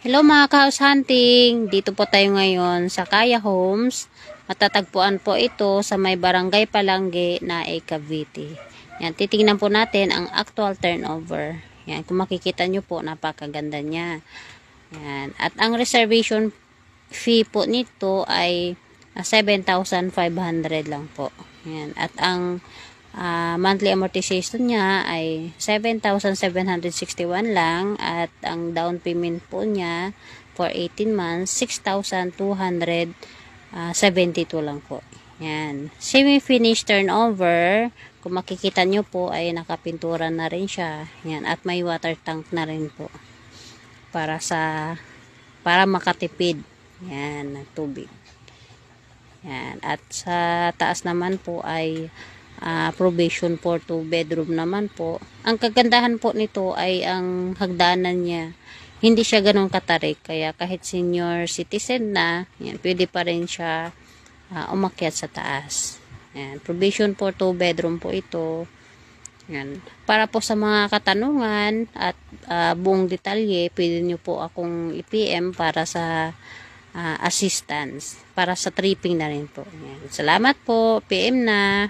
Hello mga ka-house hunting, dito po tayo ngayon sa Kaya Homes. Matatagpuan po ito sa may Barangay Palangge na Cavite. Yan, titingnan po natin ang actual turnover. Yan, kung makikita nyo po, napakaganda niya. Yan, at ang reservation fee po nito ay 7,500 lang po. Yan, at ang monthly amortization niya ay 7,761 lang at ang down payment po niya for 18 months 6,272 lang po. Yan. Semi-finished turnover. Kung makikita nyo po ay nakapintura na rin siya. Yan. At may water tank na rin po. Para makatipid. Yan. Ng tubig. Yan. At sa taas naman po ay provision for 2 bedroom naman po. Ang kagandahan po nito ay ang hagdanan niya. Hindi siya ganun katarik. Kaya kahit senior citizen na, yan, pwede pa rin siya umakyat sa taas. Yan, provision for 2 bedroom po ito. Yan. Para po sa mga katanungan at buong detalye, pwede nyo po akong i-PM para sa assistance. Para sa tripping na rin po. Yan. Salamat po. PM na.